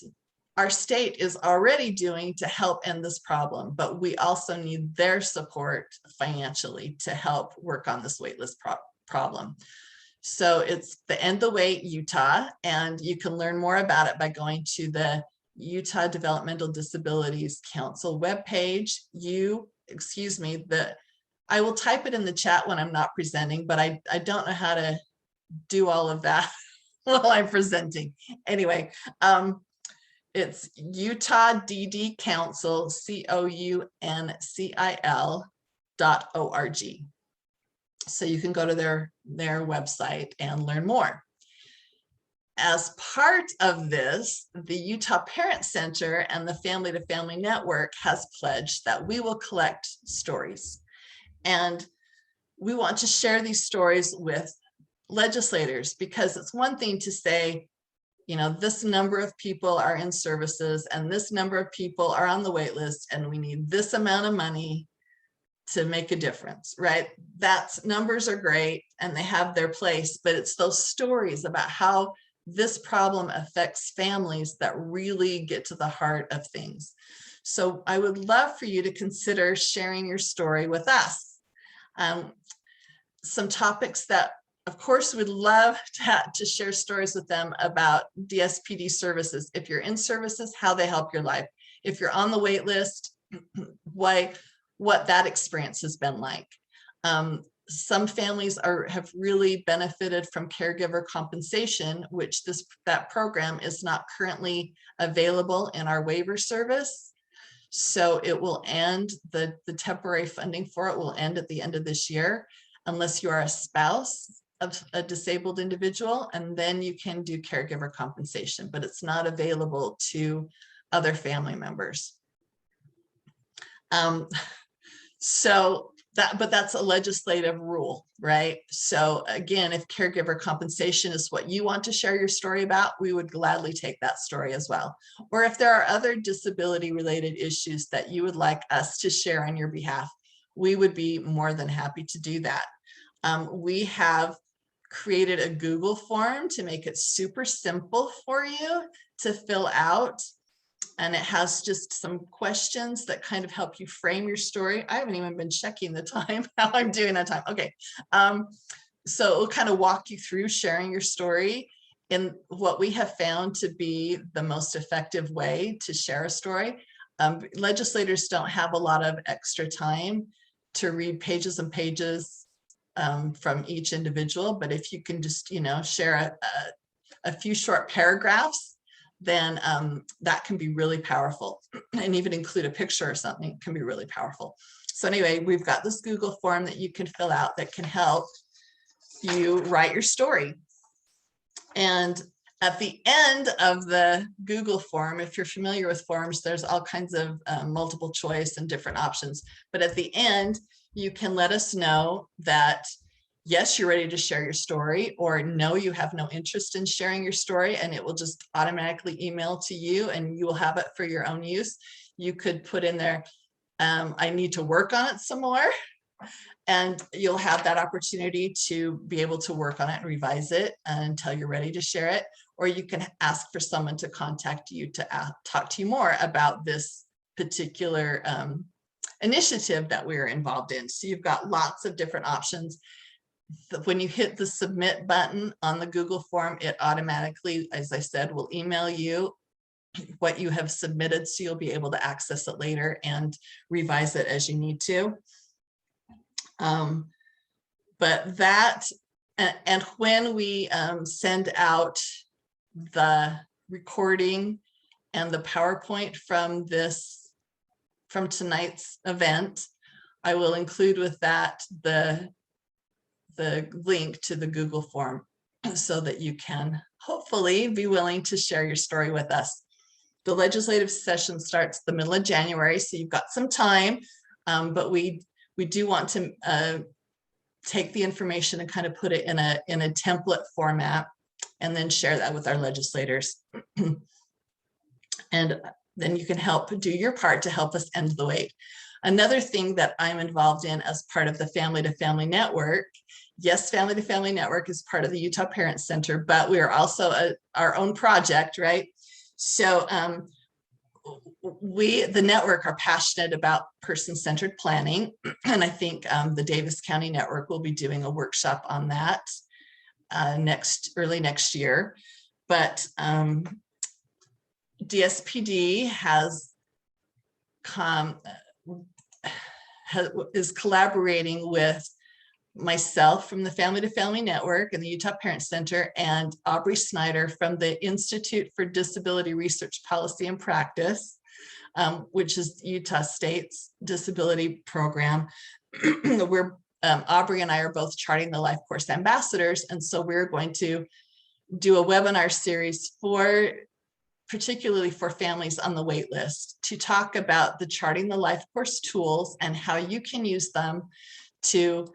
our state is already doing to help end this problem, but we also need their support financially to help work on this waitlist problem. So it's the End the Wait Utah, and you can learn more about it by going to the Utah Developmental Disabilities Council webpage. I will type it in the chat when I'm not presenting, but I don't know how to do all of that while I'm presenting. Anyway, it's Utah DD Council, COUNCIL.org. So you can go to their website and learn more. As part of this, the Utah Parent Center and the Family to Family Network has pledged that we will collect stories. And we want to share these stories with legislators, because it's one thing to say, you know, this number of people are in services and this number of people are on the wait list and we need this amount of money to make a difference, right? Numbers are great and they have their place, but it's those stories about how this problem affects families that really get to the heart of things. So I would love for you to consider sharing your story with us. Some topics that, of course, we'd love to share stories with them about DSPD services. If you're in services, how they help your life. If you're on the wait list, what that experience has been like. Some families have really benefited from caregiver compensation, which that program is not currently available in our waiver service. So it will end, the temporary funding for it will end at the end of this year, unless you are a spouse of a disabled individual, and then you can do caregiver compensation, but it's not available to other family members. But that's a legislative rule, right? So again, if caregiver compensation is what you want to share your story about, we would gladly take that story as well. Or if there are other disability related issues that you would like us to share on your behalf, we would be more than happy to do that. We have created a Google form to make it super simple for you to fill out. And it has just some questions that kind of help you frame your story. I haven't even been checking the time, how I'm doing that time. Okay. So it'll kind of walk you through sharing your story in what we have found to be the most effective way to share a story. Legislators don't have a lot of extra time to read pages and pages from each individual, but if you can just, share a few short paragraphs, then that can be really powerful, and even include a picture or something can be really powerful. So anyway, we've got this Google form that you can fill out that can help you write your story. And at the end of the Google form, if you're familiar with forms, there's all kinds of multiple choice and different options. But at the end, you can let us know that yes, you're ready to share your story, or no, you have no interest in sharing your story, and it will just automatically email to you and you will have it for your own use. You could put in there, I need to work on it some more, and you'll have that opportunity to be able to work on it and revise it until you're ready to share it. Or you can ask for someone to contact you to talk to you more about this particular initiative that we're involved in. So you've got lots of different options. When you hit the submit button on the Google form, it automatically, as I said, will email you what you have submitted, so you'll be able to access it later and revise it as you need to. But that, and when we send out the recording and the PowerPoint from tonight's event, I will include with that the link to the Google form so that you can hopefully be willing to share your story with us. The legislative session starts the middle of January, so you've got some time, but we do want to take the information and kind of put it in a template format and then share that with our legislators. And then you can do your part to help us end the wait. Another thing that I'm involved in as part of the Family to Family Network yes, Family to Family Network is part of the Utah Parent Center, but we are also our own project, right? So we, the network, are passionate about person-centered planning. And I think the Davis County Network will be doing a workshop on that early next year. But DSPD is collaborating with myself from the Family to Family Network and the Utah Parent Center, and Aubrey Snyder from the Institute for Disability Research Policy and Practice, which is Utah State's disability program. We're Aubrey and I are both charting the life course ambassadors, and so we're going to do a webinar series particularly for families on the wait list, to talk about the charting the life course tools and how you can use them to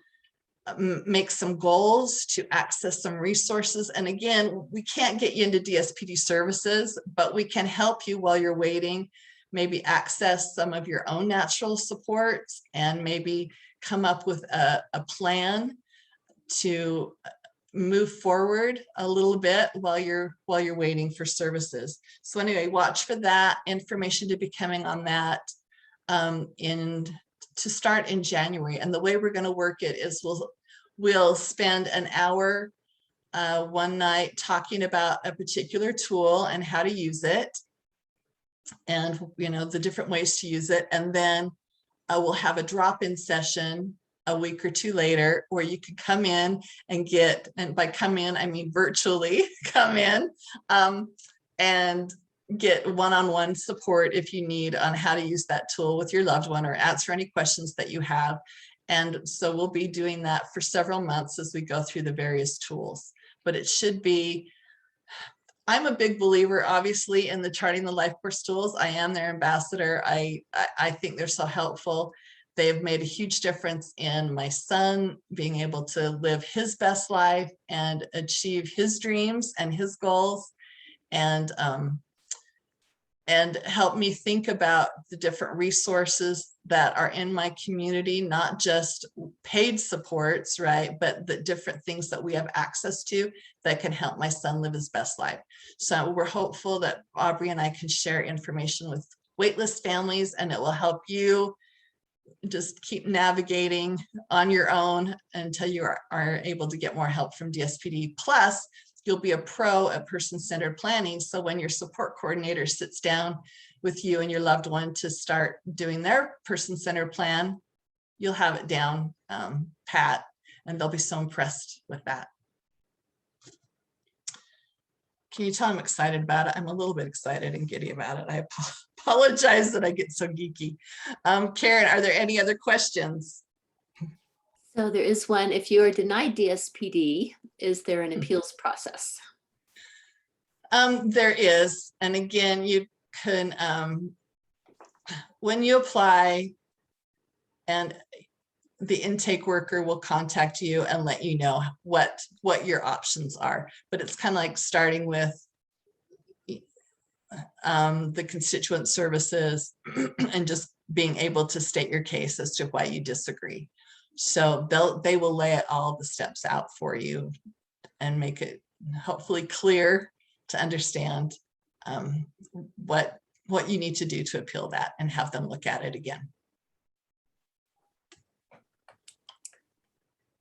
make some goals, to access some resources. And again, we can't get you into DSPD services, but we can help you while you're waiting, maybe access some of your own natural supports, and maybe come up with a plan to move forward a little bit while you're waiting for services. So anyway, watch for that information to be coming on that to start in January. And the way we're going to work it is we'll spend an hour one night talking about a particular tool and how to use it, and the different ways to use it. And then we'll have a drop-in session a week or two later, where you can come in and by come in, I mean virtually come in and get one-on-one support if you need on how to use that tool with your loved one, or answer any questions that you have. And so we'll be doing that for several months as we go through the various tools. But it should be, I'm a big believer, obviously, in the charting the life course tools. I am their ambassador. I think they're so helpful. They have made a huge difference in my son being able to live his best life and achieve his dreams and his goals, and help me think about the different resources that are in my community, not just paid supports, right, but the different things that we have access to that can help my son live his best life. So we're hopeful that Aubrey and I can share information with waitlist families, and it will help you just keep navigating on your own until you are able to get more help from DSPD. Plus, you'll be a pro at person-centered planning. So when your support coordinator sits down with you and your loved one to start doing their person-centered plan, you'll have it down pat, and they'll be so impressed with that. Can you tell I'm excited about it? I'm a little bit excited and giddy about it. I apologize that I get so geeky. Karen, are there any other questions? So there is one. If you are denied DSPD, is there an appeals process? There is. And again, you can, when you apply, and the intake worker will contact you and let you know what your options are. But it's kind of like starting with the constituent services and just being able to state your case as to why you disagree. So they will lay all the steps out for you and make it hopefully clear to understand what you need to do to appeal that, and have them look at it again.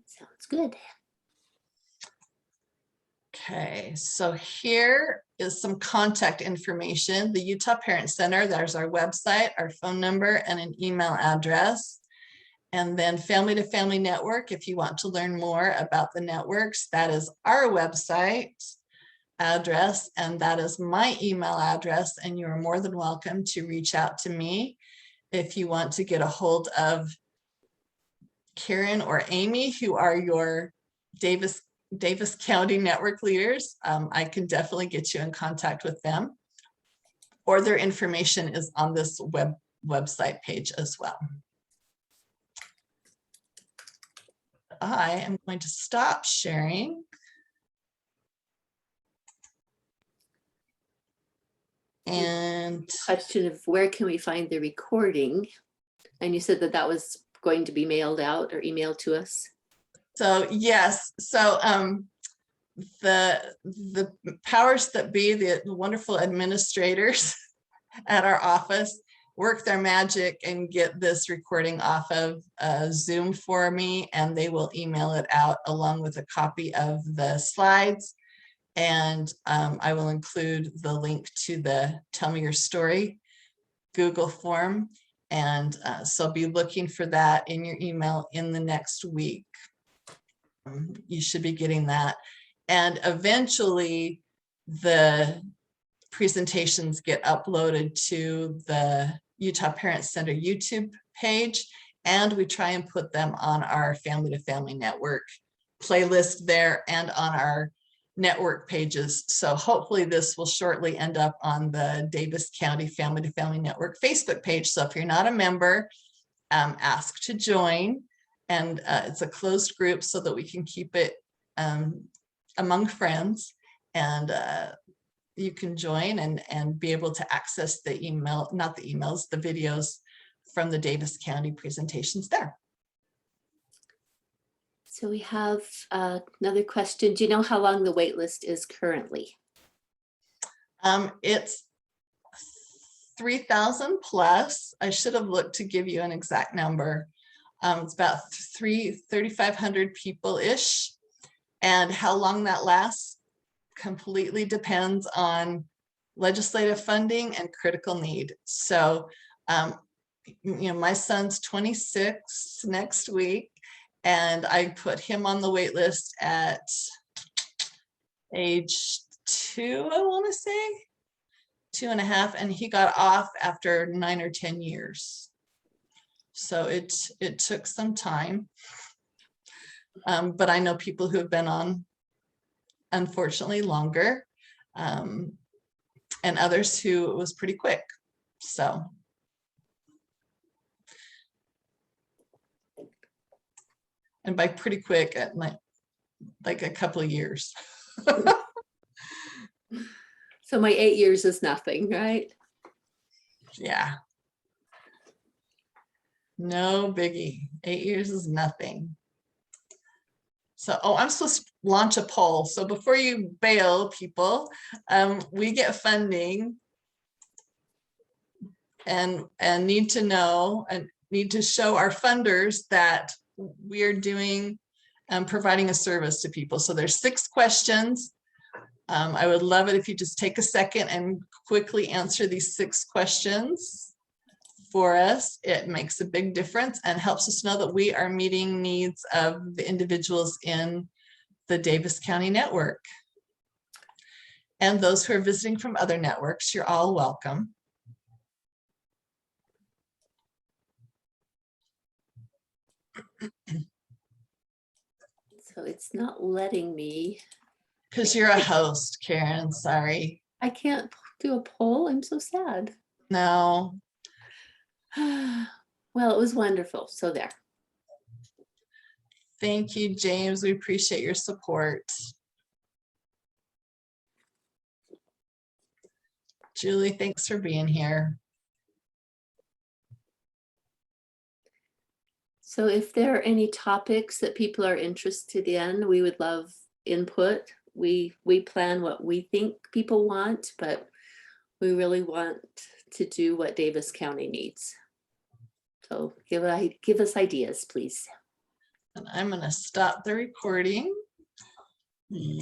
Sounds good. Okay, so here is some contact information. The Utah Parent Center, there's our website, our phone number, and an email address. And then Family to Family Network, if you want to learn more about the networks, that is our website address, and that is my email address. And you are more than welcome to reach out to me if you want to get a hold of Karen or Amy, who are your Davis County network leaders. I can definitely get you in contact with them, or their information is on this website page as well. I am going to stop sharing. And question of where can we find the recording? And you said that was going to be mailed out or emailed to us. So yes, so the powers that be, the wonderful administrators at our office, work their magic and get this recording off of Zoom for me, and they will email it out along with a copy of the slides. And I will include the link to the Tell Me Your Story Google form. And so be looking for that in your email in the next week. You should be getting that. And eventually the presentations get uploaded to the Utah Parent Center YouTube page, and we try and put them on our Family to Family Network playlist there and on our network pages. So hopefully this will shortly end up on the Davis County Family to Family Network Facebook page. So if you're not a member, ask to join, and it's a closed group so that we can keep it among friends, and you can join and be able to access the email, not the emails, the videos from the Davis County presentations there. So we have another question. Do you know how long the wait list is currently? It's 3,000 plus. I should have looked to give you an exact number. It's about 3,500 people-ish. And how long that lasts completely depends on legislative funding and critical need. So, you know, my son's 26 next week, and I put him on the wait list at age 2, I want to say 2.5, and he got off after 9 or 10 years. So it took some time. But I know people who have been on, unfortunately, longer, and others who it was pretty quick. So. And by pretty quick, at like a couple of years. So my 8 years is nothing, right? Yeah. No biggie. 8 years is nothing. So, oh, I'm supposed to launch a poll. So before you bail, people, we get funding and need to know and need to show our funders that we are doing providing a service to people. So there's 6 questions. I would love it if you just take a second and quickly answer these 6 questions for us. It makes a big difference and helps us know that we are meeting needs of the individuals in the Davis County network. And those who are visiting from other networks, you're all welcome. So it's not letting me. Because you're a host, Karen, sorry. I can't do a poll. I'm so sad. No. Well, it was wonderful. So there. Thank you, James. We appreciate your support. Julie, thanks for being here. So if there are any topics that people are interested in, we would love input. We plan what we think people want, but we really want to do what Davis County needs. So give us ideas, please. And I'm going to stop the recording.